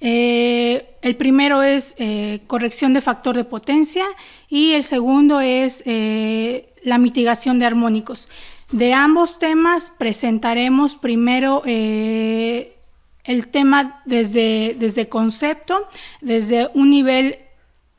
El primero es corrección de factor de potencia y el segundo es la mitigación de armónicos. De ambos temas presentaremos primero el tema desde concepto, desde un nivel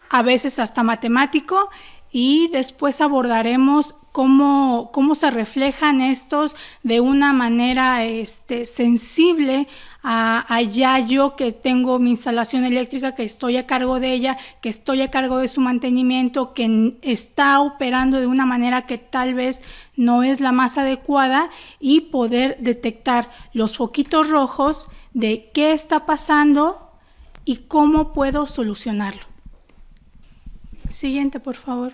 a veces hasta matemático, y después abordaremos cómo se reflejan estos de una manera sensible a ya yo que tengo mi instalación eléctrica, que estoy a cargo de ella, que estoy a cargo de su mantenimiento, que está operando de una manera que tal vez no es la más adecuada, y poder detectar los foquitos rojos de qué está pasando y cómo puedo solucionarlo. Siguiente, por favor.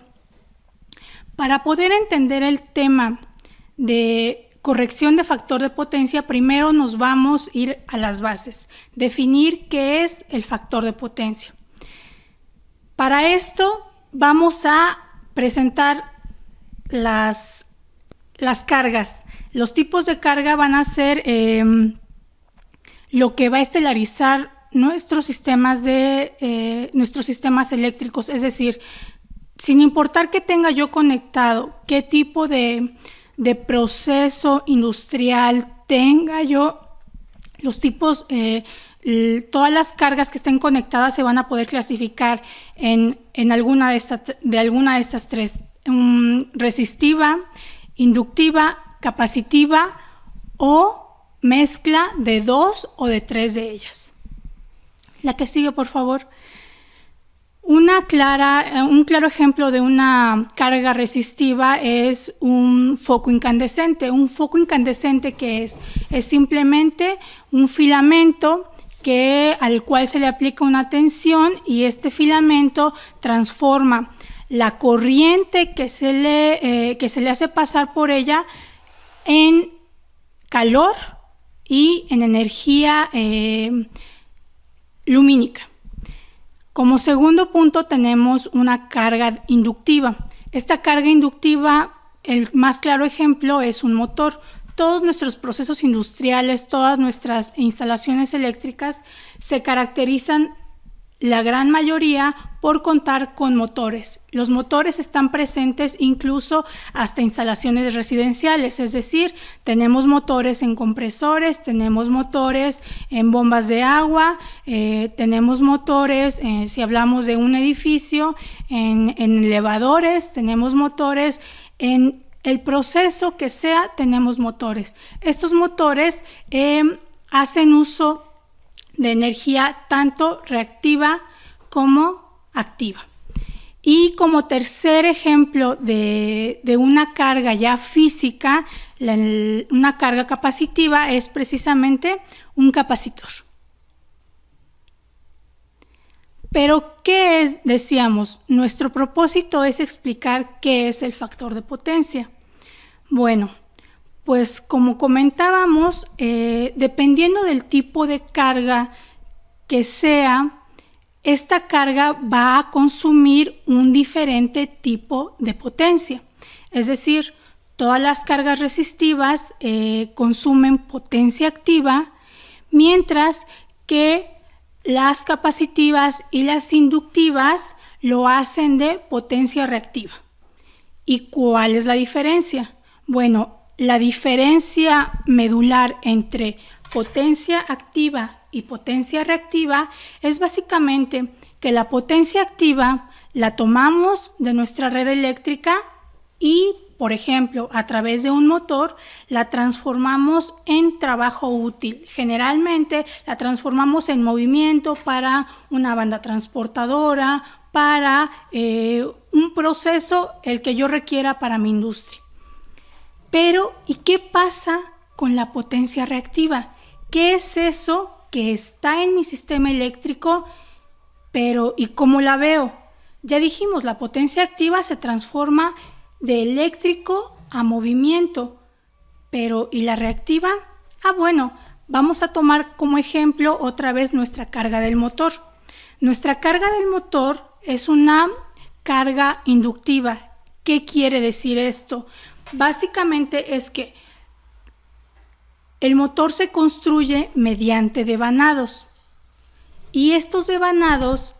Para poder entender el tema de corrección de factor de potencia, primero nos vamos a ir a las bases, definir qué es el factor de potencia. Para esto vamos a presentar las cargas. Los tipos de carga van a ser lo que va a estelarizar nuestros sistemas eléctricos, es decir, sin importar que tenga yo conectado, qué tipo de proceso industrial tenga yo, los tipos, todas las cargas que estén conectadas se van a poder clasificar en alguna de estas tres: resistiva, inductiva, capacitiva o mezcla de 2 o de 3 de ellas. La que sigue, por favor. Un claro ejemplo de una carga resistiva es un foco incandescente. Un foco incandescente, ¿qué es? Es simplemente un filamento al cual se le aplica una tensión, y este filamento transforma la corriente que se le hace pasar por ella en calor y en energía lumínica. Como segundo punto tenemos una carga inductiva. Esta carga inductiva, el más claro ejemplo es un motor. Todos nuestros procesos industriales, todas nuestras instalaciones eléctricas se caracterizan, la gran mayoría, por contar con motores. Los motores están presentes incluso hasta instalaciones residenciales, es decir, tenemos motores en compresores, tenemos motores en bombas de agua, tenemos motores, si hablamos de un edificio, en elevadores, tenemos motores, en el proceso que sea tenemos motores. Estos motores hacen uso de energía tanto reactiva como activa. Y como tercer ejemplo de una carga ya física, una carga capacitiva, es precisamente un capacitor. Pero, ¿qué es? Decíamos, nuestro propósito es explicar qué es el factor de potencia. Bueno, pues como comentábamos, dependiendo del tipo de carga que sea, esta carga va a consumir un diferente tipo de potencia. Es decir, todas las cargas resistivas consumen potencia activa, mientras que las capacitivas y las inductivas lo hacen de potencia reactiva. ¿Y cuál es la diferencia? Bueno, la diferencia medular entre potencia activa y potencia reactiva es básicamente que la potencia activa la tomamos de nuestra red eléctrica y, por ejemplo, a través de un motor la transformamos en trabajo útil. Generalmente la transformamos en movimiento para una banda transportadora, para un proceso el que yo requiera para mi industria. Pero, ¿y qué pasa con la potencia reactiva? ¿Qué es eso que está en mi sistema eléctrico? Pero, ¿y cómo la veo? Ya dijimos, la potencia activa se transforma de eléctrico a movimiento. Pero, ¿y la reactiva? Bueno, vamos a tomar como ejemplo otra vez nuestra carga del motor. Nuestra carga del motor es una carga inductiva. ¿Qué quiere decir esto? Básicamente es que el motor se construye mediante devanados. Y estos devanados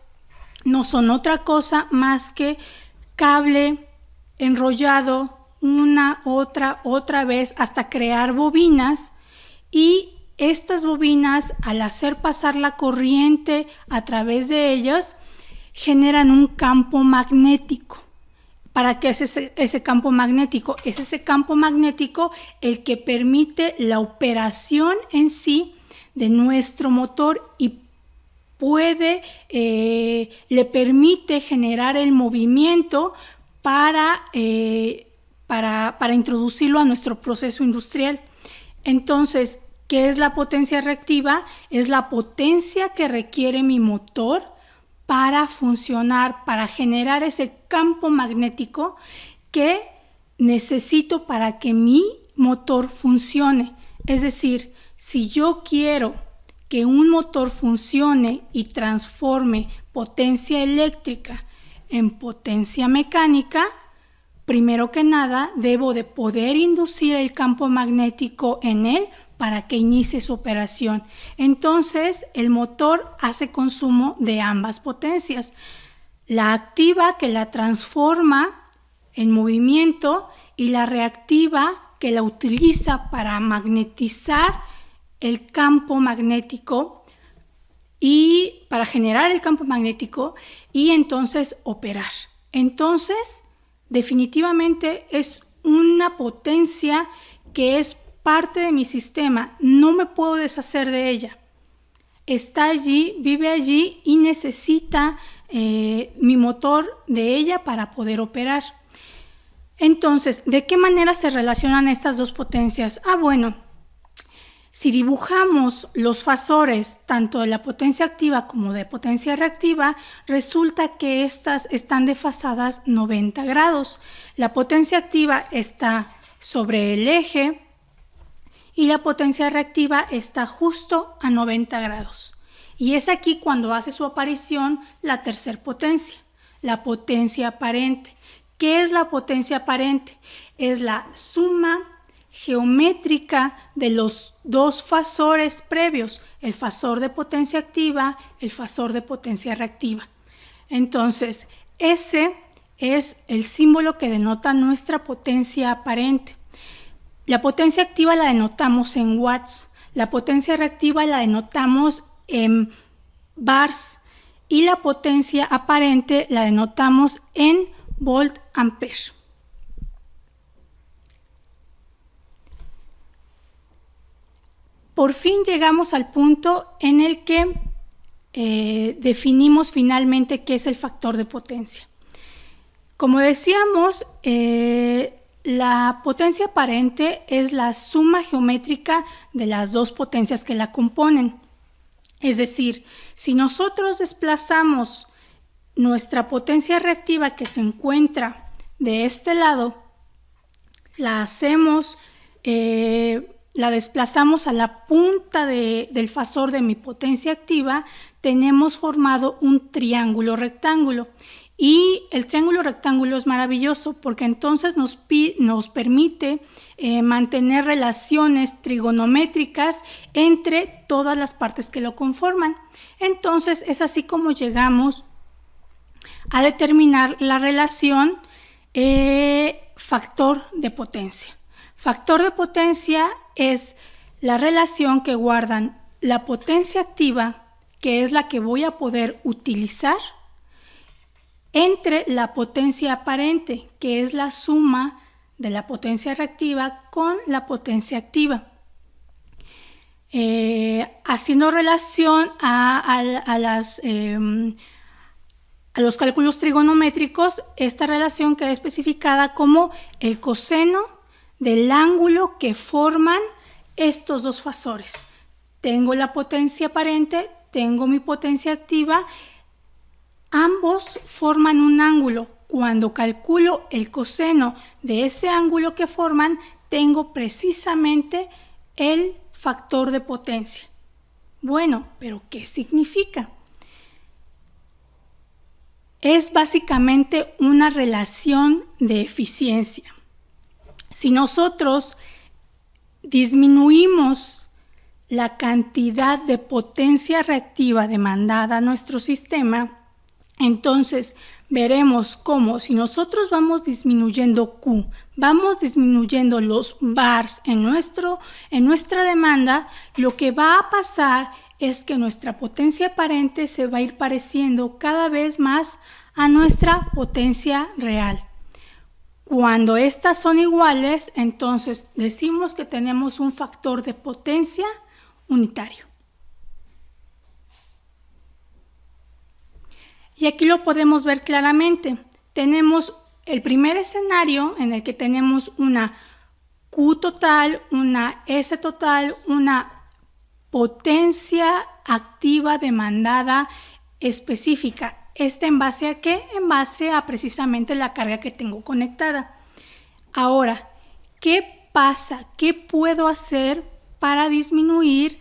no son otra cosa más que cable enrollado otra vez hasta crear bobinas, y estas bobinas, al hacer pasar la corriente a través de ellas, generan un campo magnético. ¿Para qué es ese campo magnético? Es ese campo magnético el que permite la operación en sí de nuestro motor y le permite generar el movimiento para introducirlo a nuestro proceso industrial. Entonces, ¿qué es la potencia reactiva? Es la potencia que requiere mi motor para funcionar, para generar ese campo magnético que necesito para que mi motor funcione. Es decir, si yo quiero que un motor funcione y transforme potencia eléctrica en potencia mecánica, primero que nada debo de poder inducir el campo magnético en él para que inicie su operación. Entonces el motor hace consumo de ambas potencias, la activa que la transforma en movimiento y la reactiva que la utiliza para magnetizar el campo magnético y para generar el campo magnético y entonces operar. Entonces, definitivamente es una potencia que es parte de mi sistema, no me puedo deshacer de ella. Está allí, vive allí y necesita mi motor de ella para poder operar. Entonces, ¿de qué manera se relacionan estas dos potencias? Bueno, si dibujamos los fasores tanto de la potencia activa como de potencia reactiva, resulta que estas están desfasadas 90 grados. La potencia activa está sobre el eje y la potencia reactiva está justo a 90 grados. Y es aquí cuando hace su aparición la tercera potencia, la potencia aparente. ¿Qué es la potencia aparente? Es la suma geométrica de los dos fasores previos, el fasor de potencia activa, el fasor de potencia reactiva. Entonces, ese es el símbolo que denota nuestra potencia aparente. La potencia activa la denotamos en watts, la potencia reactiva la denotamos en bars y la potencia aparente la denotamos en volt ampere. Por fin llegamos al punto en el que definimos finalmente qué es el factor de potencia. Como decíamos, la potencia aparente es la suma geométrica de las dos potencias que la componen. Es decir, si nosotros desplazamos nuestra potencia reactiva que se encuentra de este lado, la desplazamos a la punta del fasor de mi potencia activa, tenemos formado un triángulo rectángulo. Y el triángulo rectángulo es maravilloso porque entonces nos permite mantener relaciones trigonométricas entre todas las partes que lo conforman. Entonces es así como llegamos a determinar la relación factor de potencia. Factor de potencia es la relación que guardan la potencia activa, que es la que voy a poder utilizar, entre la potencia aparente, que es la suma de la potencia reactiva con la potencia activa. Haciendo relación a los cálculos trigonométricos, esta relación queda especificada como el coseno del ángulo que forman estos dos fasores. Tengo la potencia aparente, tengo mi potencia activa, ambos forman un ángulo. Cuando calculo el coseno de ese ángulo que forman, tengo precisamente el factor de potencia. Bueno, pero ¿qué significa? Es básicamente una relación de eficiencia. Si nosotros disminuimos la cantidad de potencia reactiva demandada a nuestro sistema, entonces veremos cómo si nosotros vamos disminuyendo Q, vamos disminuyendo los bars en nuestra demanda, lo que va a pasar es que nuestra potencia aparente se va a ir pareciendo cada vez más a nuestra potencia real. Cuando estas son iguales, entonces decimos que tenemos un factor de potencia unitario. Y aquí lo podemos ver claramente. Tenemos el primer escenario en el que tenemos una Q total, una S total, una potencia activa demandada específica. ¿En base a qué? En base a precisamente la carga que tengo conectada. Ahora, ¿qué pasa? ¿Qué puedo hacer para disminuir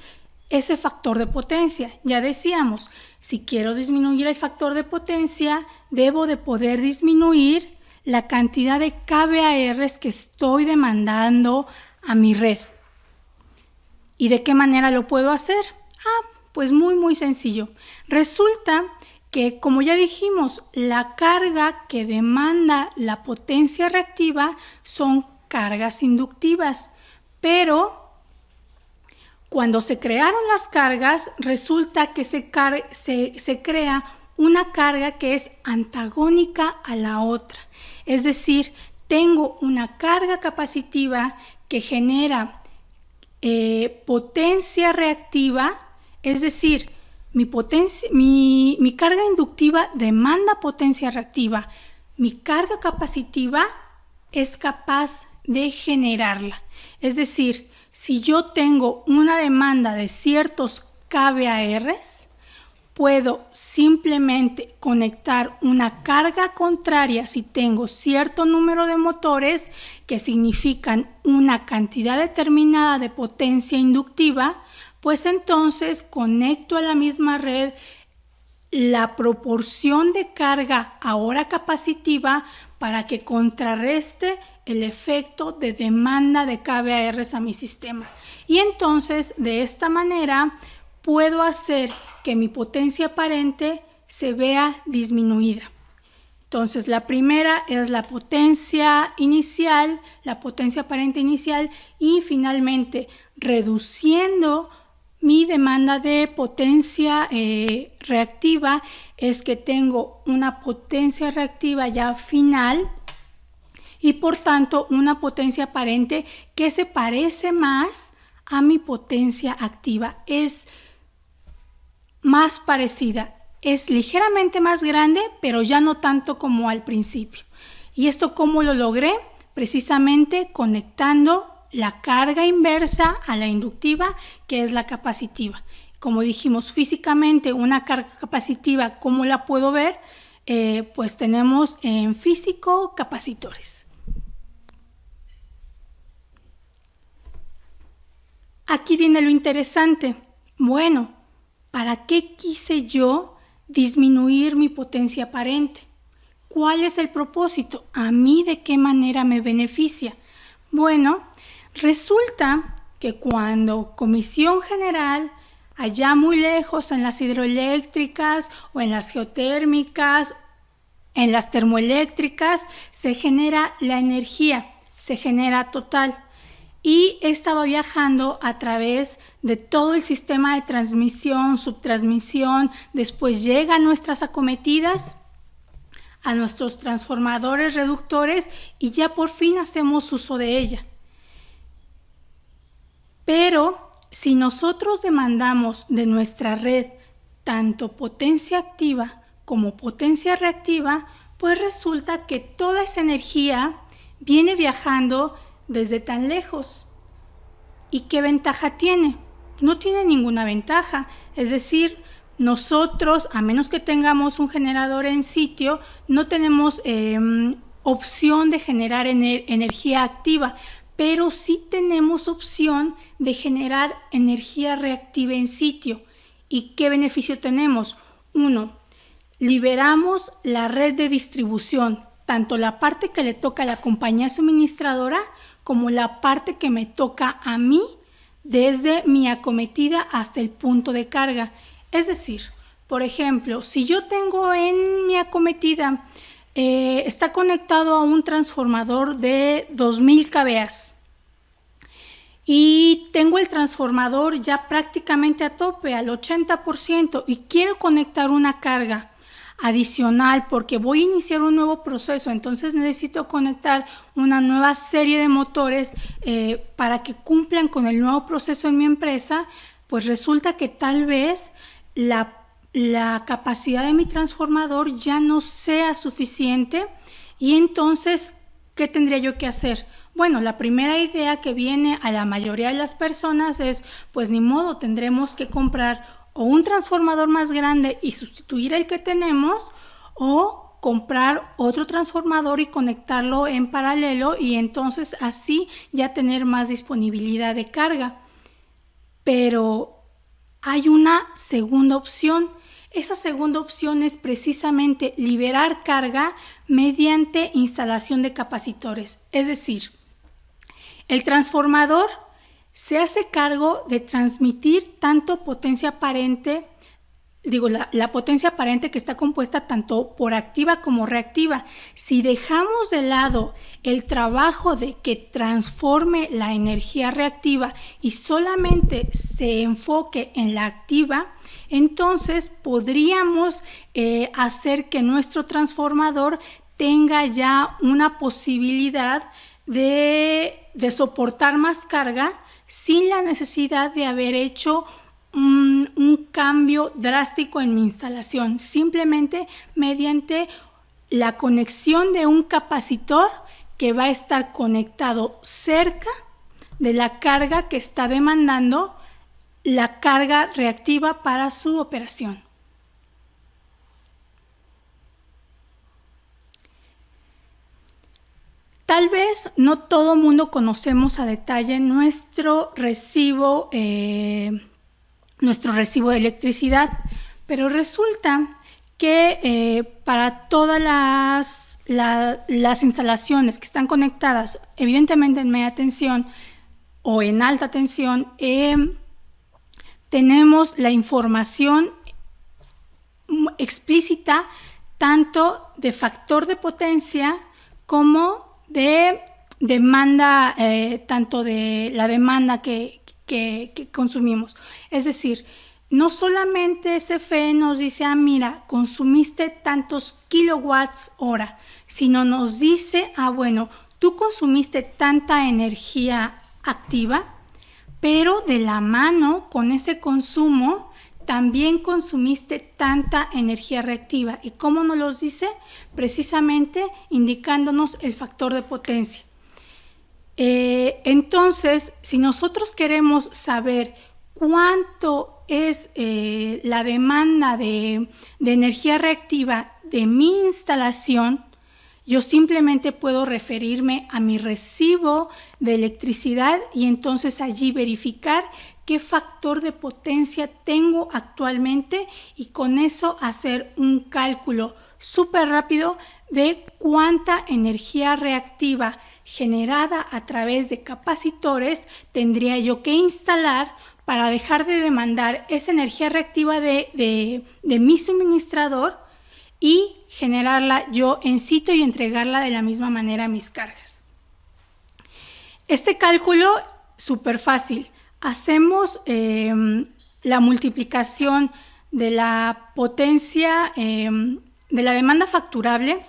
ese factor de potencia? Ya decíamos, si quiero disminuir el factor de potencia, debo de poder disminuir la cantidad de kVARs que estoy demandando a mi red. ¿Y de qué manera lo puedo hacer? Pues muy sencillo. Resulta que, como ya dijimos, la carga que demanda la potencia reactiva son cargas inductivas, pero cuando se crearon las cargas, resulta que se crea una carga que es antagónica a la otra. Es decir, tengo una carga capacitiva que genera potencia reactiva, es decir, mi carga inductiva demanda potencia reactiva. Mi carga capacitiva es capaz de generarla. Es decir, si yo tengo una demanda de ciertos kVARs, puedo simplemente conectar una carga contraria si tengo cierto número de motores que significan una cantidad determinada de potencia inductiva, pues entonces conecto a la misma red la proporción de carga ahora capacitiva para que contrarreste el efecto de demanda de kVARs a mi sistema. Y entonces de esta manera puedo hacer que mi potencia aparente se vea disminuida. Entonces la primera es la potencia inicial, la potencia aparente inicial, y finalmente reduciendo mi demanda de potencia reactiva es que tengo una potencia reactiva ya final y por tanto una potencia aparente que se parece más a mi potencia activa. Es más parecida, es ligeramente más grande, pero ya no tanto como al principio. ¿Y esto cómo lo logré? Precisamente conectando la carga inversa a la inductiva, que es la capacitiva. Como dijimos, físicamente una carga capacitiva, ¿cómo la puedo ver? Pues tenemos en físico capacitores. Aquí viene lo interesante. Bueno, ¿para qué quise yo disminuir mi potencia aparente? ¿Cuál es el propósito? ¿A mí de qué manera me beneficia? Bueno, resulta que cuando Comisión General, allá muy lejos en las hidroeléctricas o en las geotérmicas, en las termoeléctricas, se genera la energía, se genera total. Y esta va viajando a través de todo el sistema de transmisión, subtransmisión, después llega a nuestras acometidas, a nuestros transformadores reductores y ya por fin hacemos uso de ella. Pero si nosotros demandamos de nuestra red tanto potencia activa como potencia reactiva, pues resulta que toda esa energía viene viajando desde tan lejos. ¿Y qué ventaja tiene? No tiene ninguna ventaja. Es decir, nosotros, a menos que tengamos un generador en sitio, no tenemos opción de generar energía activa, pero sí tenemos opción de generar energía reactiva en sitio. ¿Y qué beneficio tenemos? Uno, liberamos la red de distribución, tanto la parte que le toca a la compañía suministradora como la parte que me toca a mí desde mi acometida hasta el punto de carga. Es decir, por ejemplo, si yo tengo en mi acometida, está conectado a un transformador de 2000 kVA y tengo el transformador ya prácticamente a tope, al 80%, y quiero conectar una carga adicional porque voy a iniciar un nuevo proceso, entonces necesito conectar una nueva serie de motores para que cumplan con el nuevo proceso en mi empresa. Pues resulta que tal vez la capacidad de mi transformador ya no sea suficiente, y entonces, ¿qué tendría yo que hacer? Bueno, la primera idea que viene a la mayoría de las personas es, pues ni modo, tendremos que comprar o un transformador más grande y sustituir el que tenemos, o comprar otro transformador y conectarlo en paralelo, y entonces así ya tener más disponibilidad de carga. Pero hay una segunda opción. Esa segunda opción es precisamente liberar carga mediante instalación de capacitores. Es decir, el transformador se hace cargo de transmitir tanto potencia aparente, la potencia aparente que está compuesta tanto por activa como reactiva. Si dejamos de lado el trabajo de que transforme la energía reactiva y solamente se enfoque en la activa, entonces podríamos hacer que nuestro transformador tenga ya una posibilidad de soportar más carga sin la necesidad de haber hecho un cambio drástico en mi instalación, simplemente mediante la conexión de un capacitor que va a estar conectado cerca de la carga que está demandando la carga reactiva para su operación. Tal vez no todo mundo conocemos a detalle nuestro recibo de electricidad, pero resulta que para todas las instalaciones que están conectadas, evidentemente en media tensión o en alta tensión, tenemos la información explícita tanto de factor de potencia como de demanda, tanto de la demanda que consumimos. Es decir, no solamente CFE nos dice, mira, consumiste tantos kilowatts hora, sino nos dice, bueno, tú consumiste tanta energía activa, pero de la mano con ese consumo también consumiste tanta energía reactiva. ¿Y cómo nos los dice? Precisamente indicándonos el factor de potencia. Entonces, si nosotros queremos saber cuánto es la demanda de energía reactiva de mi instalación, yo simplemente puedo referirme a mi recibo de electricidad y entonces allí verificar qué factor de potencia tengo actualmente, y con eso hacer un cálculo súper rápido de cuánta energía reactiva generada a través de capacitores tendría yo que instalar para dejar de demandar esa energía reactiva de mi suministrador y generarla yo en sitio y entregarla de la misma manera a mis cargas. Este cálculo súper fácil. Hacemos la multiplicación de la potencia de la demanda facturable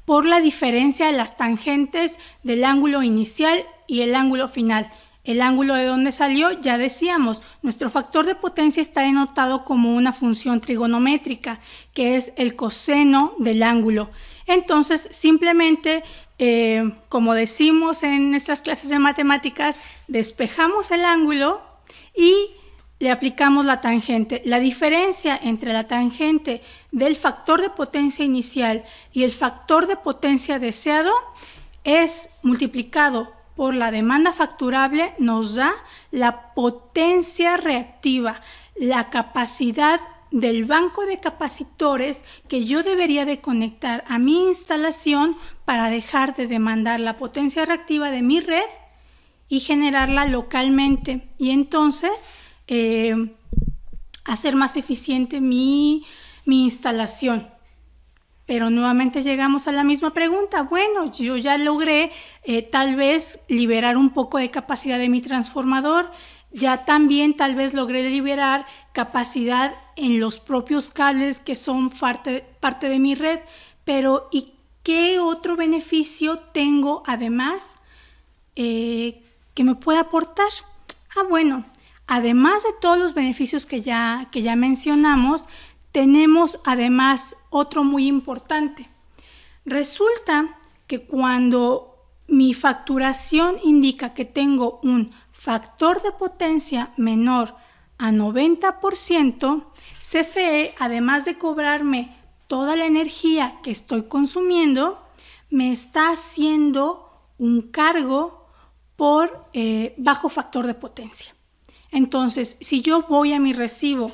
por la diferencia de las tangentes del ángulo inicial y el ángulo final. El ángulo de donde salió, ya decíamos, nuestro factor de potencia está denotado como una función trigonométrica, que es el coseno del ángulo. Entonces, simplemente, como decimos en nuestras clases de matemáticas, despejamos el ángulo y le aplicamos la tangente. La diferencia entre la tangente del factor de potencia inicial y el factor de potencia deseado es multiplicado por la demanda facturable, nos da la potencia reactiva, la capacidad del banco de capacitores que yo debería de conectar a mi instalación para dejar de demandar la potencia reactiva de mi red y generarla localmente y entonces hacer más eficiente mi instalación. Pero nuevamente llegamos a la misma pregunta. Bueno, yo ya logré tal vez liberar un poco de capacidad de mi transformador, ya también tal vez logré liberar capacidad en los propios cables que son parte de mi red, pero ¿y qué otro beneficio tengo además que me pueda aportar? Bueno, además de todos los beneficios que ya mencionamos, tenemos además otro muy importante. Resulta que cuando mi facturación indica que tengo un factor de potencia menor a 90%, CFE, además de cobrarme toda la energía que estoy consumiendo, me está haciendo un cargo por bajo factor de potencia. Entonces, si yo voy a mi recibo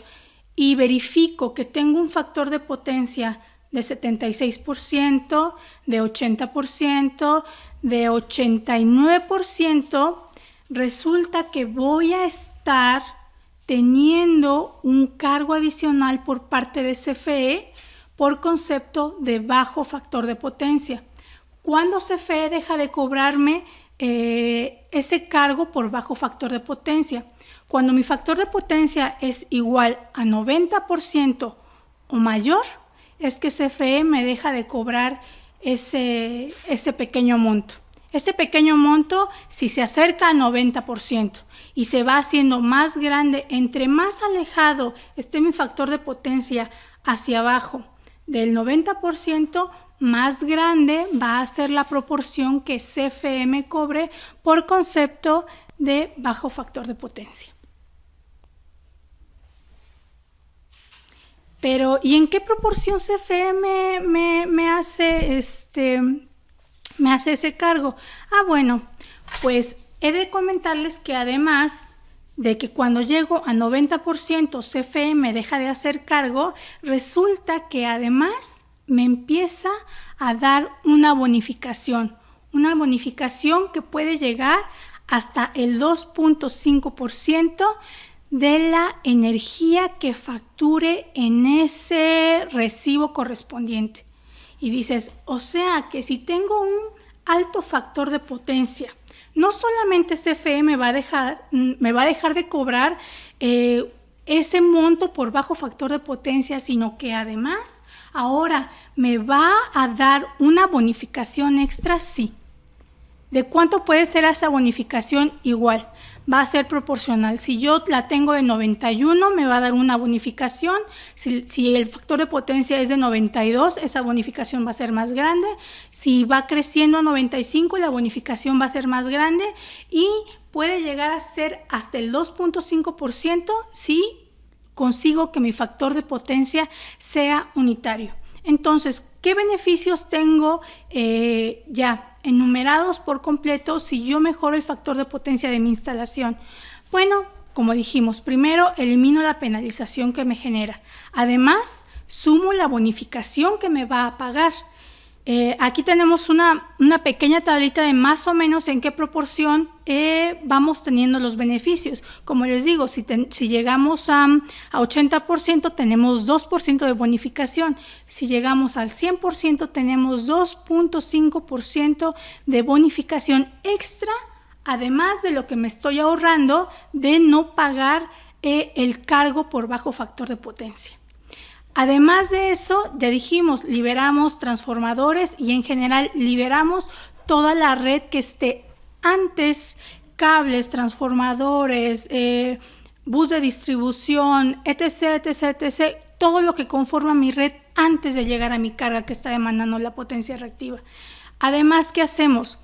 y verifico que tengo un factor de potencia de 76%, de 80%, de 89%, resulta que voy a estar teniendo un cargo adicional por parte de CFE por concepto de bajo factor de potencia. ¿Cuándo CFE deja de cobrarme ese cargo por bajo factor de potencia? Cuando mi factor de potencia es igual a 90% o mayor, es que CFE me deja de cobrar ese pequeño monto. Ese pequeño monto, si se acerca a 90% y se va haciendo más grande, entre más alejado esté mi factor de potencia hacia abajo del 90%, más grande va a ser la proporción que CFE me cobre por concepto de bajo factor de potencia. Pero, ¿y en qué proporción CFE me hace ese cargo? Bueno, pues he de comentarles que además de que cuando llego a 90% CFE me deja de hacer cargo, resulta que además me empieza a dar una bonificación que puede llegar hasta el 2.5% de la energía que facture en ese recibo correspondiente. Y dices, o sea que si tengo un alto factor de potencia, no solamente CFE me va a dejar de cobrar ese monto por bajo factor de potencia, sino que además ahora me va a dar una bonificación extra, sí. ¿De cuánto puede ser esa bonificación? Igual, va a ser proporcional. Si yo la tengo de 91, me va a dar una bonificación. Si el factor de potencia es de 92, esa bonificación va a ser más grande. Si va creciendo a 95, la bonificación va a ser más grande y puede llegar a ser hasta el 2.5% si consigo que mi factor de potencia sea unitario. Entonces, ¿qué beneficios tengo ya enumerados por completo si yo mejoro el factor de potencia de mi instalación? Bueno, como dijimos, primero elimino la penalización que me genera. Además, sumo la bonificación que me va a pagar. Aquí tenemos una pequeña tablita de más o menos en qué proporción vamos teniendo los beneficios. Como les digo, si llegamos a 80% tenemos 2% de bonificación. Si llegamos al 100% tenemos 2.5% de bonificación extra, además de lo que me estoy ahorrando de no pagar el cargo por bajo factor de potencia. Además de eso, ya dijimos, liberamos transformadores y en general liberamos toda la red que esté antes, cables, transformadores, bus de distribución, etc., etc., etc., todo lo que conforma mi red antes de llegar a mi carga que está demandando la potencia reactiva. Además, ¿qué hacemos?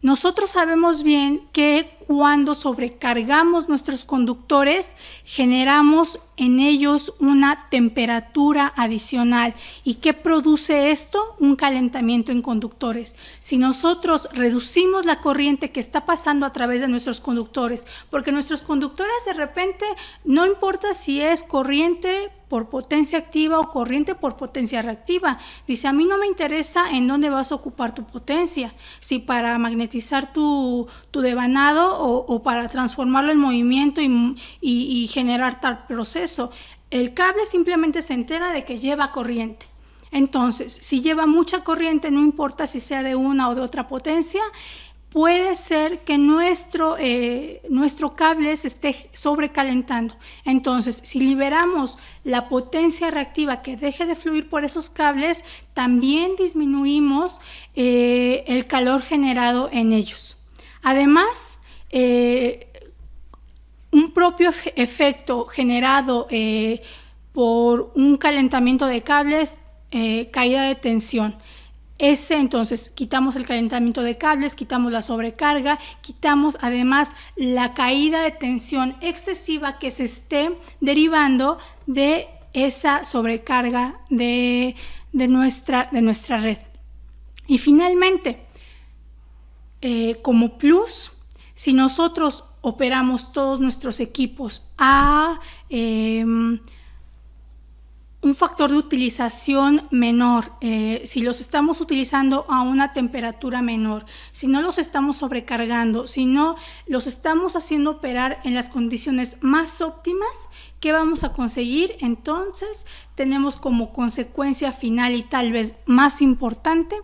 Nosotros sabemos bien que cuando sobrecargamos nuestros conductores, generamos en ellos una temperatura adicional. ¿Y qué produce esto? Un calentamiento en conductores. Si nosotros reducimos la corriente que está pasando a través de nuestros conductores, porque nuestros conductores de repente, no importa si es corriente por potencia activa o corriente por potencia reactiva. Dice, a mí no me interesa en dónde vas a ocupar tu potencia, si para magnetizar tu devanado o para transformarlo en movimiento y generar tal proceso. El cable simplemente se entera de que lleva corriente. Entonces, si lleva mucha corriente, no importa si sea de una o de otra potencia, puede ser que nuestro cable se esté sobrecalentando. Entonces, si liberamos la potencia reactiva que deje de fluir por esos cables, también disminuimos el calor generado en ellos. Además, un propio efecto generado por un calentamiento de cables, caída de tensión. Entonces, quitamos el calentamiento de cables, quitamos la sobrecarga, quitamos además la caída de tensión excesiva que se esté derivando de esa sobrecarga de nuestra red. Y finalmente, como plus, si nosotros operamos todos nuestros equipos a un factor de utilización menor, si los estamos utilizando a una temperatura menor, si no los estamos sobrecargando, si no los estamos haciendo operar en las condiciones más óptimas, ¿qué vamos a conseguir? Entonces tenemos como consecuencia final y tal vez más importante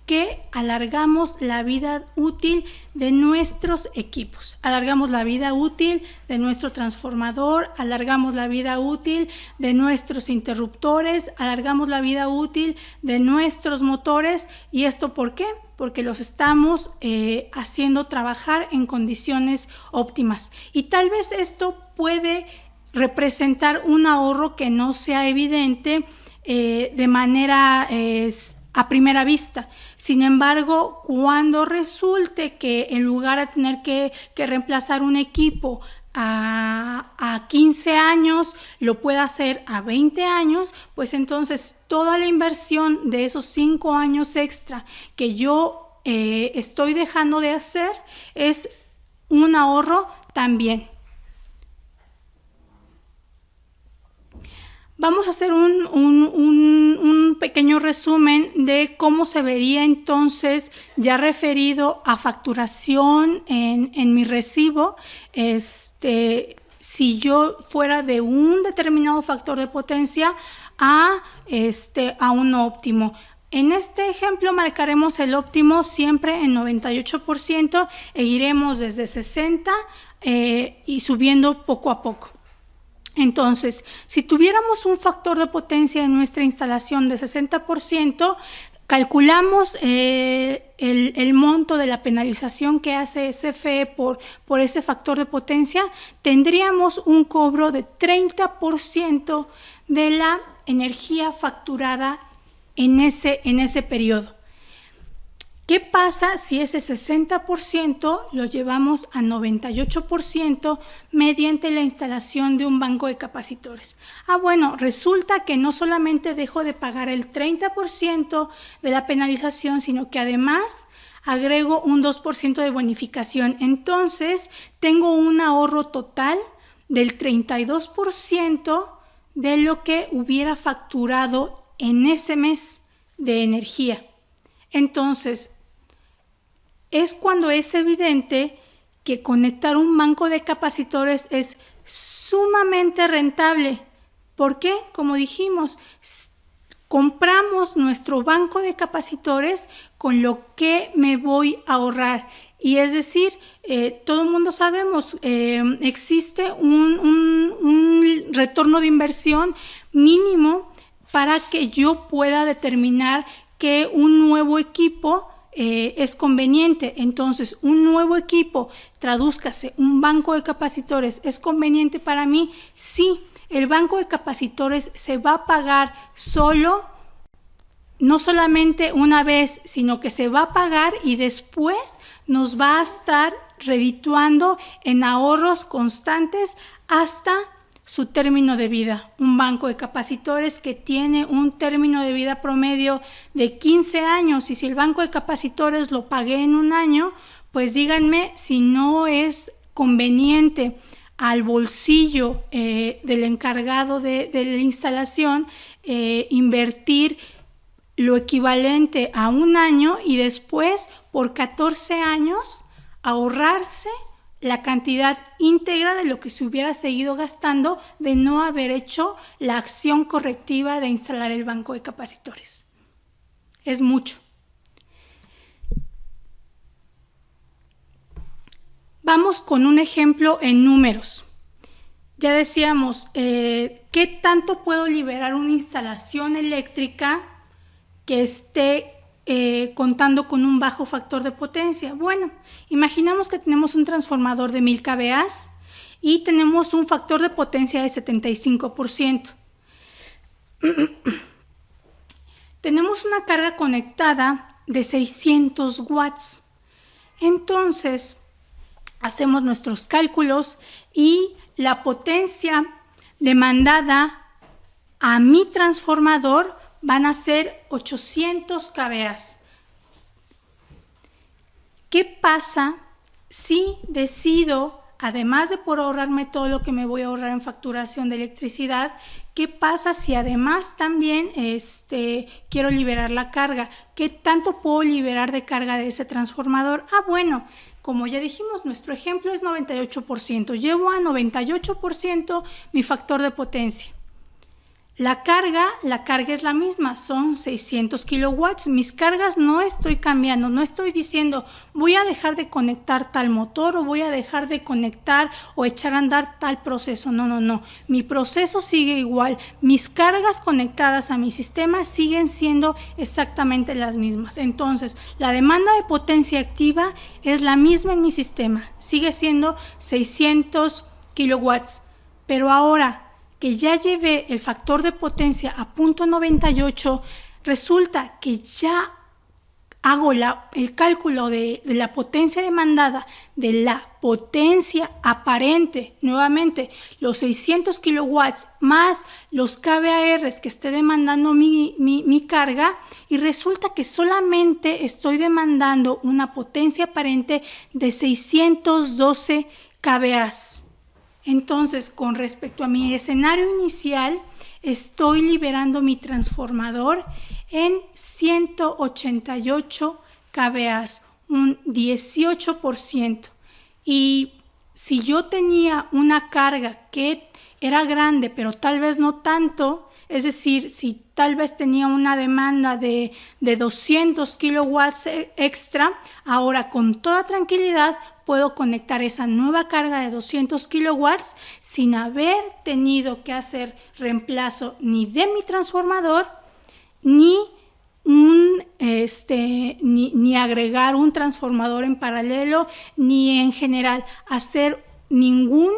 que alargamos la vida útil de nuestros equipos, alargamos la vida útil de nuestro transformador, alargamos la vida útil de nuestros interruptores, alargamos la vida útil de nuestros motores. ¿Y esto por qué? Porque los estamos haciendo trabajar en condiciones óptimas. Y tal vez esto puede representar un ahorro que no sea evidente de manera a primera vista. Sin embargo, cuando resulte que en lugar de tener que reemplazar un equipo a 15 años, lo pueda hacer a 20 años, pues entonces toda la inversión de esos 5 años extra que yo estoy dejando de hacer es un ahorro también. Vamos a hacer un pequeño resumen de cómo se vería entonces, ya referido a facturación en mi recibo, si yo fuera de un determinado factor de potencia a un óptimo. En este ejemplo marcaremos el óptimo siempre en 98% e iremos desde 60 y subiendo poco a poco. Entonces, si tuviéramos un factor de potencia en nuestra instalación de 60%, calculamos el monto de la penalización que hace CFE por ese factor de potencia, tendríamos un cobro de 30% de la energía facturada en ese periodo. ¿Qué pasa si ese 60% lo llevamos a 98% mediante la instalación de un banco de capacitores? Bueno, resulta que no solamente dejo de pagar el 30% de la penalización, sino que además agrego un 2% de bonificación. Entonces, tengo un ahorro total del 32% de lo que hubiera facturado en ese mes de energía. Entonces, es cuando es evidente que conectar un banco de capacitores es sumamente rentable. ¿Por qué? Como dijimos, compramos nuestro banco de capacitores con lo que me voy a ahorrar. Y es decir, todo el mundo sabemos, existe un retorno de inversión mínimo para que yo pueda determinar que un nuevo equipo es conveniente. Entonces, un nuevo equipo, tradúzcase, un banco de capacitores, ¿es conveniente para mí? Sí, el banco de capacitores se va a pagar no solamente una vez, sino que se va a pagar y después nos va a estar redituando en ahorros constantes hasta su término de vida. Un banco de capacitores que tiene un término de vida promedio de 15 años, y si el banco de capacitores lo pagué en un año, pues díganme si no es conveniente al bolsillo del encargado de la instalación, invertir lo equivalente a un año y después por 14 años ahorrarse la cantidad íntegra de lo que se hubiera seguido gastando de no haber hecho la acción correctiva de instalar el banco de capacitores. Es mucho. Vamos con un ejemplo en números. Ya decíamos, ¿qué tanto puedo liberar una instalación eléctrica que esté contando con un bajo factor de potencia? Bueno, imaginamos que tenemos un transformador de 1000 kVA y tenemos un factor de potencia de 75%. Tenemos una carga conectada de 600 watts. Entonces, hacemos nuestros cálculos y la potencia demandada a mi transformador van a ser 800 kVA. ¿Qué pasa si decido, además de por ahorrarme todo lo que me voy a ahorrar en facturación de electricidad, qué pasa si además también quiero liberar la carga? ¿Qué tanto puedo liberar de carga de ese transformador? Bueno, como ya dijimos, nuestro ejemplo es 98%. Llevo a 98% mi factor de potencia. La carga es la misma, son 600 kilowatts. Mis cargas no estoy cambiando, no estoy diciendo voy a dejar de conectar tal motor o voy a dejar de conectar o echar a andar tal proceso. No. Mi proceso sigue igual. Mis cargas conectadas a mi sistema siguen siendo exactamente las mismas. Entonces, la demanda de potencia activa es la misma en mi sistema. Sigue siendo 600 kilowatts. Pero ahora que ya llevé el factor de potencia a 0.98, resulta que ya hago el cálculo de la potencia demandada, de la potencia aparente, nuevamente los 600 kilowatts más los kVARs que esté demandando mi carga, y resulta que solamente estoy demandando una potencia aparente de 612 kVA. Entonces, con respecto a mi escenario inicial, estoy liberando mi transformador en 188 kVA, un 18%. Y si yo tenía una carga que era grande, pero tal vez no tanto, es decir, si tal vez tenía una demanda de 200 kilowatts extra, ahora con toda tranquilidad puedo conectar esa nueva carga de 200 kilowatts sin haber tenido que hacer reemplazo ni de mi transformador ni agregar un transformador en paralelo, ni en general hacer ningún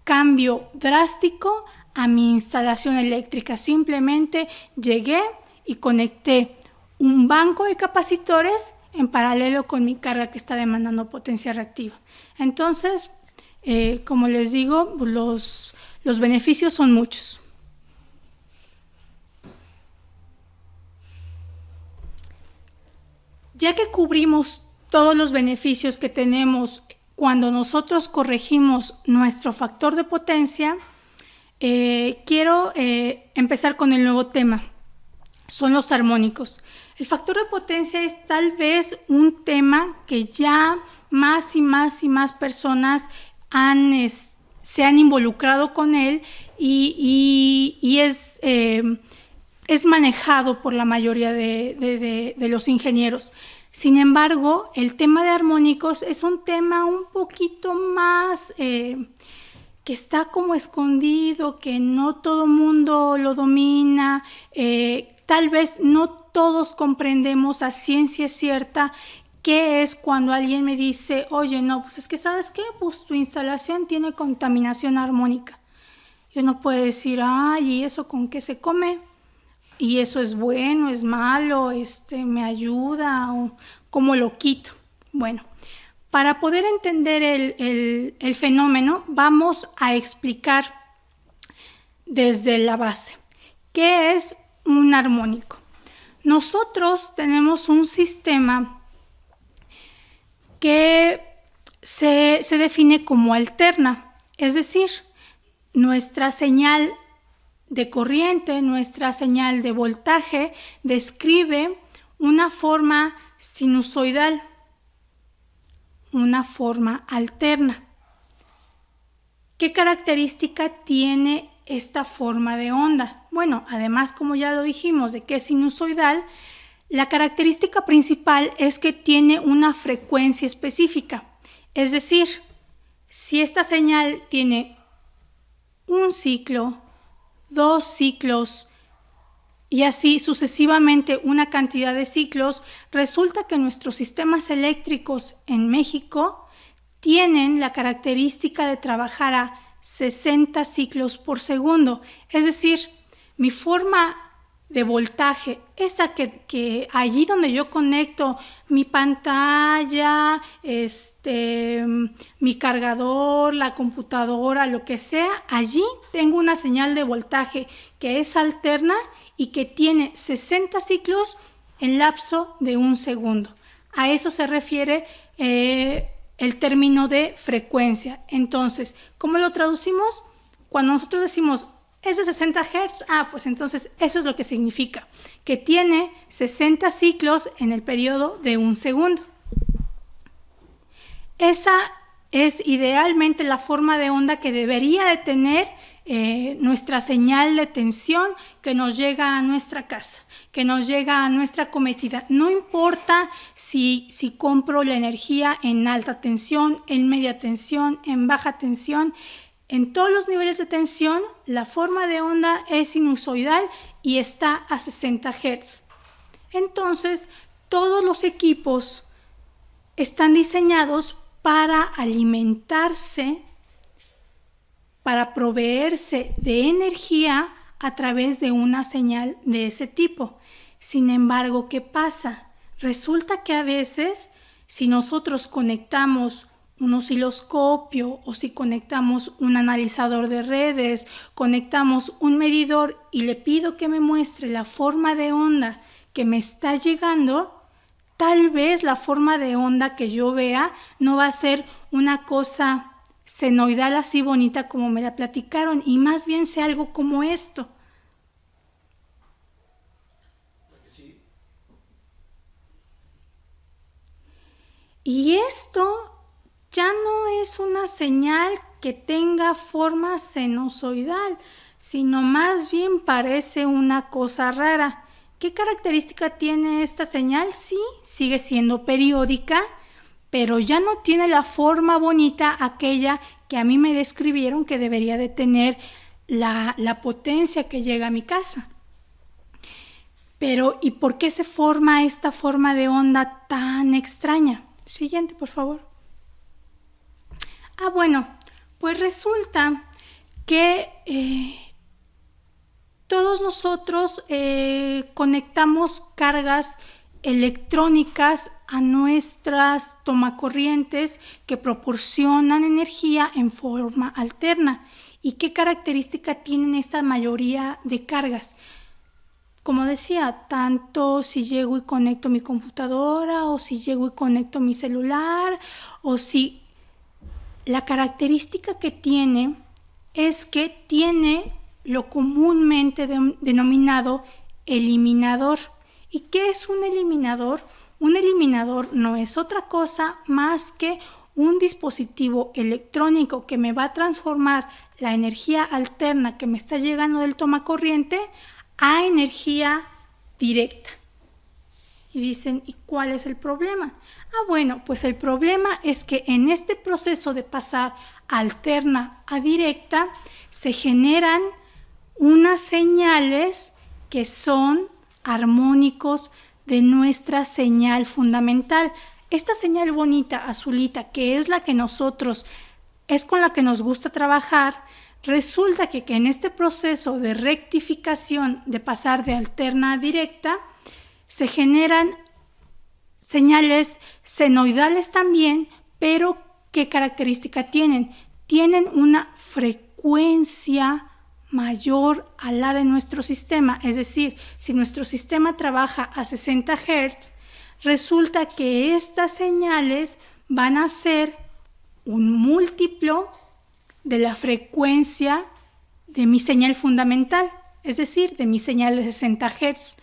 cambio drástico a mi instalación eléctrica. Simplemente llegué y conecté un banco de capacitores en paralelo con mi carga que está demandando potencia reactiva. Entonces, como les digo, los beneficios son muchos. Ya que cubrimos todos los beneficios que tenemos cuando nosotros corregimos nuestro factor de potencia, quiero empezar con el nuevo tema. Son los armónicos. El factor de potencia es tal vez un tema que ya más y más personas se han involucrado con él y es manejado por la mayoría de los ingenieros. Sin embargo, el tema de armónicos es un tema un poquito más que está como escondido, que no todo mundo lo domina, tal vez no todos comprendemos a ciencia cierta qué es cuando alguien me dice, oye, no, pues es que ¿sabes qué? Pues tu instalación tiene contaminación armónica. Y uno puede decir, ay, ¿y eso con qué se come? ¿Y eso es bueno, es malo, me ayuda o cómo lo quito? Bueno, para poder entender el fenómeno, vamos a explicar desde la base. ¿Qué es un armónico? Nosotros tenemos un sistema que se define como alterna. Es decir, nuestra señal de corriente, nuestra señal de voltaje describe una forma sinusoidal, una forma alterna. ¿Qué característica tiene esta forma de onda? Bueno, además, como ya lo dijimos, de que es sinusoidal, la característica principal es que tiene una frecuencia específica. Es decir, si esta señal tiene un ciclo, 2 ciclos y así sucesivamente una cantidad de ciclos, resulta que nuestros sistemas eléctricos en México tienen la característica de trabajar a 60 ciclos por segundo. Es decir, mi forma de voltaje, esa que allí donde yo conecto mi pantalla, mi cargador, la computadora, lo que sea, allí tengo una señal de voltaje que es alterna y que tiene 60 ciclos en lapso de 1 segundo. A eso se refiere el término de frecuencia. Entonces, ¿cómo lo traducimos? Cuando nosotros decimos es de 60 Hz, pues entonces eso es lo que significa, que tiene 60 ciclos en el periodo de 1 segundo. Esa es idealmente la forma de onda que debería de tener nuestra señal de tensión que nos llega a nuestra casa, que nos llega a nuestra cometida. No importa si compro la energía en alta tensión, en media tensión, en baja tensión. En todos los niveles de tensión, la forma de onda es sinusoidal y está a 60 Hz. Entonces, todos los equipos están diseñados para alimentarse, para proveerse de energía a través de una señal de ese tipo. Sin embargo, ¿qué pasa? Resulta que a veces, si nosotros conectamos un osciloscopio o si conectamos un analizador de redes, conectamos un medidor y le pido que me muestre la forma de onda que me está llegando, tal vez la forma de onda que yo vea no va a ser una cosa senoidal así bonita como me la platicaron y más bien sea algo como esto. Y esto ya no es una señal que tenga forma sinusoidal, sino más bien parece una cosa rara. ¿Qué característica tiene esta señal? Sí, sigue siendo periódica, pero ya no tiene la forma bonita aquella que a mí me describieron que debería de tener la potencia que llega a mi casa. Pero, ¿y por qué se forma esta forma de onda tan extraña? Siguiente, por favor. Bueno, pues resulta que todos nosotros conectamos cargas electrónicas a nuestras tomacorrientes que proporcionan energía en forma alterna. ¿Y qué característica tienen esta mayoría de cargas? Como decía, tanto si llego y conecto mi computadora o si llego y conecto mi celular o si... La característica que tiene es que tiene lo comúnmente denominado eliminador. ¿Y qué es un eliminador? Un eliminador no es otra cosa más que un dispositivo electrónico que me va a transformar la energía alterna que me está llegando del tomacorriente a energía directa. Y dicen, ¿y cuál es el problema? Bueno, pues el problema es que en este proceso de pasar alterna a directa se generan unas señales que son armónicos de nuestra señal fundamental. Esta señal bonita, azulita, que es la que es con la que nos gusta trabajar, resulta que en este proceso de rectificación de pasar de alterna a directa, se generan señales senoidales también, pero ¿qué característica tienen? Tienen una frecuencia mayor a la de nuestro sistema. Es decir, si nuestro sistema trabaja a 60 Hz, resulta que estas señales van a ser un múltiplo de la frecuencia de mi señal fundamental, es decir, de mi señal de 60 Hz.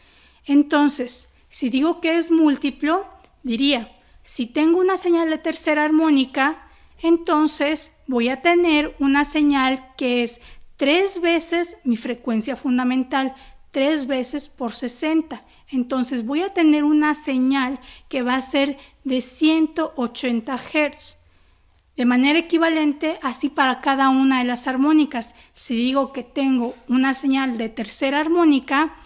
Entonces, si digo que es múltiplo, diría, si tengo una señal de tercera armónica, entonces voy a tener una señal que es 3 veces mi frecuencia fundamental, 3 veces por 60. Entonces voy a tener una señal que va a ser de 180 Hz. De manera equivalente, así para cada una de las armónicas. Si digo que tengo una señal de tercera armónica,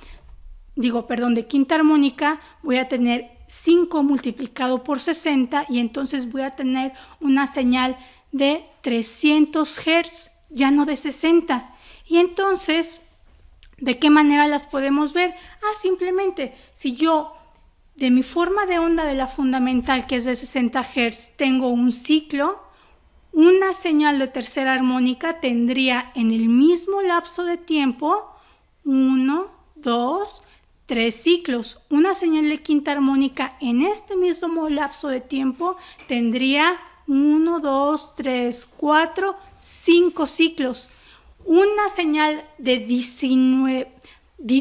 de quinta armónica, voy a tener 5 multiplicado por 60 y entonces voy a tener una señal de 300 Hz, ya no de 60. Y entonces, ¿de qué manera las podemos ver? Simplemente, si yo de mi forma de onda de la fundamental, que es de 60 Hz, tengo un ciclo, una señal de tercera armónica tendría en el mismo lapso de tiempo 1, 2, 3 ciclos. Una señal de quinta armónica en este mismo lapso de tiempo tendría 1, 2, 3, 4, 5 ciclos. Una señal de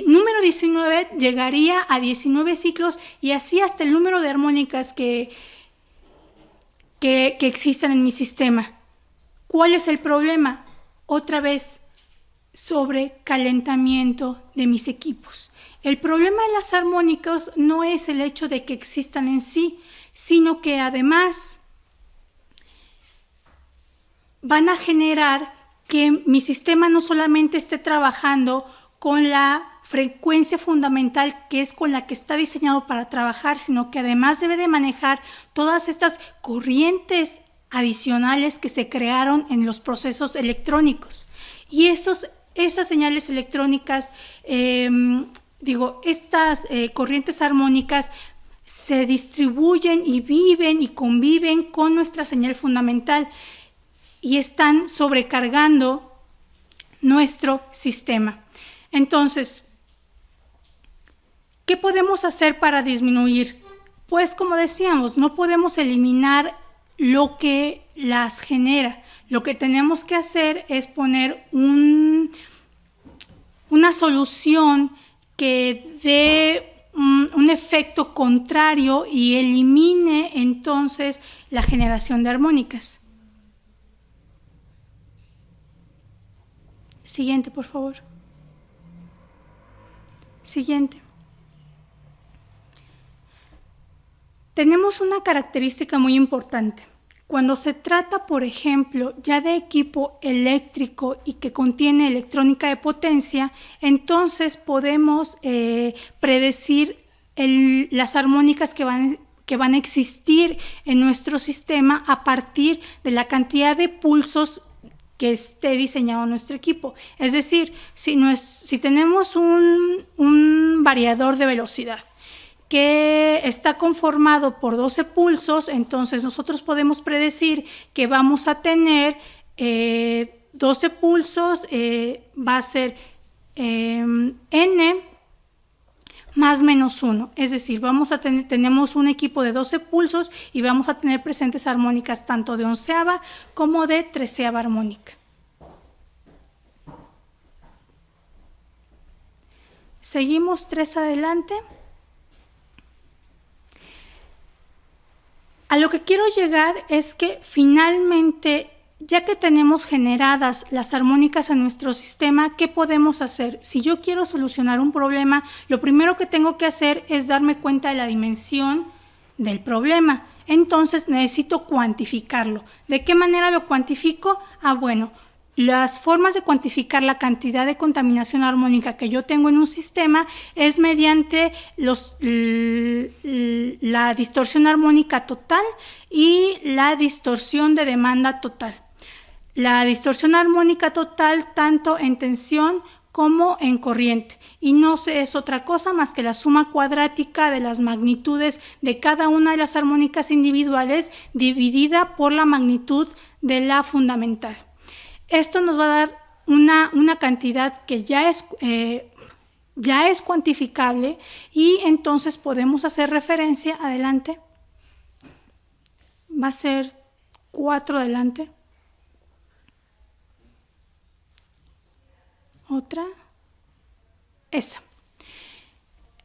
número 19 llegaría a 19 ciclos y así hasta el número de armónicas que existen en mi sistema. ¿Cuál es el problema? Otra vez, sobrecalentamiento de mis equipos. El problema de las armónicas no es el hecho de que existan en sí, sino que además van a generar que mi sistema no solamente esté trabajando con la frecuencia fundamental que es con la que está diseñado para trabajar, sino que además debe de manejar todas estas corrientes adicionales que se crearon en los procesos electrónicos. Y esas señales electrónicas, estas corrientes armónicas se distribuyen y viven y conviven con nuestra señal fundamental y están sobrecargando nuestro sistema. Entonces, ¿qué podemos hacer para disminuir? Pues como decíamos, no podemos eliminar lo que las genera. Lo que tenemos que hacer es poner una solución que dé un efecto contrario y elimine entonces la generación de armónicas. Siguiente, por favor. Siguiente. Tenemos una característica muy importante. Cuando se trata, por ejemplo, ya de equipo eléctrico y que contiene electrónica de potencia, entonces podemos predecir las armónicas que van a existir en nuestro sistema a partir de la cantidad de pulsos que esté diseñado nuestro equipo. Es decir, si tenemos un variador de velocidad que está conformado por 12 pulsos, entonces nosotros podemos predecir que vamos a tener 12 pulsos, va a ser n más menos 1, es decir, tenemos un equipo de 12 pulsos y vamos a tener presentes armónicas tanto de onceava como de treceava armónica. Seguimos 3 adelante. A lo que quiero llegar es que finalmente, ya que tenemos generadas las armónicas en nuestro sistema, ¿qué podemos hacer? Si yo quiero solucionar un problema, lo primero que tengo que hacer es darme cuenta de la dimensión del problema. Entonces necesito cuantificarlo. ¿De qué manera lo cuantifico? Bueno, las formas de cuantificar la cantidad de contaminación armónica que yo tengo en un sistema es mediante la distorsión armónica total y la distorsión de demanda total. La distorsión armónica total tanto en tensión como en corriente, y no es otra cosa más que la suma cuadrática de las magnitudes de cada una de las armónicas individuales dividida por la magnitud de la fundamental. Esto nos va a dar una cantidad que ya es cuantificable y entonces podemos hacer referencia, adelante, va a ser 4 adelante. otra, esa.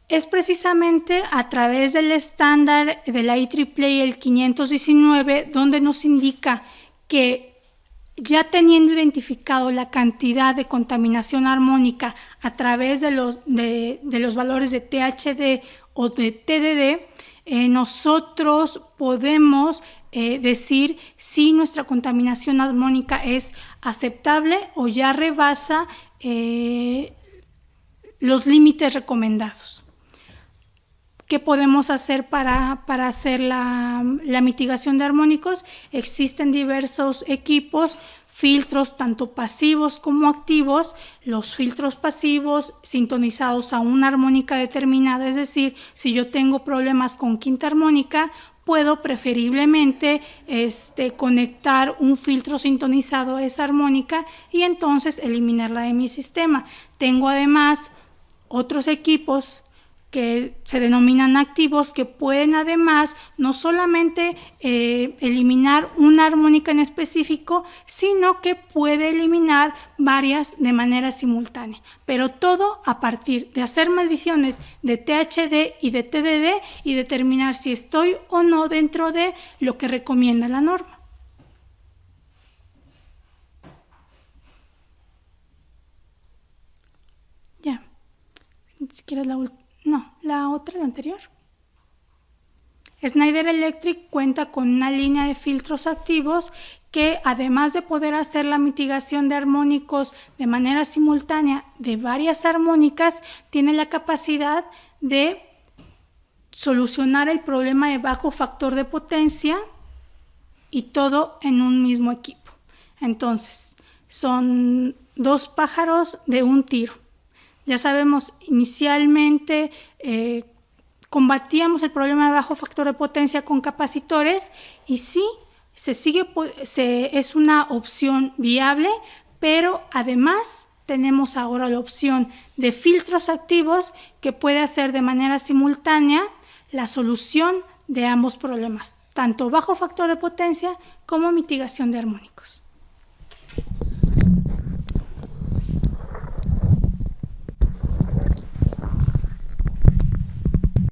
Es precisamente a través del estándar de la IEEE, el 519, donde nos indica que ya teniendo identificado la cantidad de contaminación armónica a través de los valores de THD o de TDD, nosotros podemos decir si nuestra contaminación armónica es aceptable o ya rebasa los límites recomendados. ¿Qué podemos hacer para hacer la mitigación de armónicos? Existen diversos equipos, filtros tanto pasivos como activos. Los filtros pasivos sintonizados a una armónica determinada, es decir, si yo tengo problemas con quinta armónica, puedo preferiblemente conectar un filtro sintonizado a esa armónica y entonces eliminarla de mi sistema. Tengo además otros equipos que se denominan activos, que pueden además no solamente eliminar una armónica en específico, sino que puede eliminar varias de manera simultánea. Pero todo a partir de hacer mediciones de THD y de TDD y determinar si estoy o no dentro de lo que recomienda la norma. Ya. Si quieres la última. No, la otra, la anterior. Schneider Electric cuenta con una línea de filtros activos que, además de poder hacer la mitigación de armónicos de manera simultánea de varias armónicas, tiene la capacidad de solucionar el problema de bajo factor de potencia y todo en un mismo equipo. Entonces, son dos pájaros de un tiro. Ya sabemos, inicialmente combatíamos el problema de bajo factor de potencia con capacitores y sí, es una opción viable, pero además tenemos ahora la opción de filtros activos que puede hacer de manera simultánea la solución de ambos problemas, tanto bajo factor de potencia como mitigación de armónicos.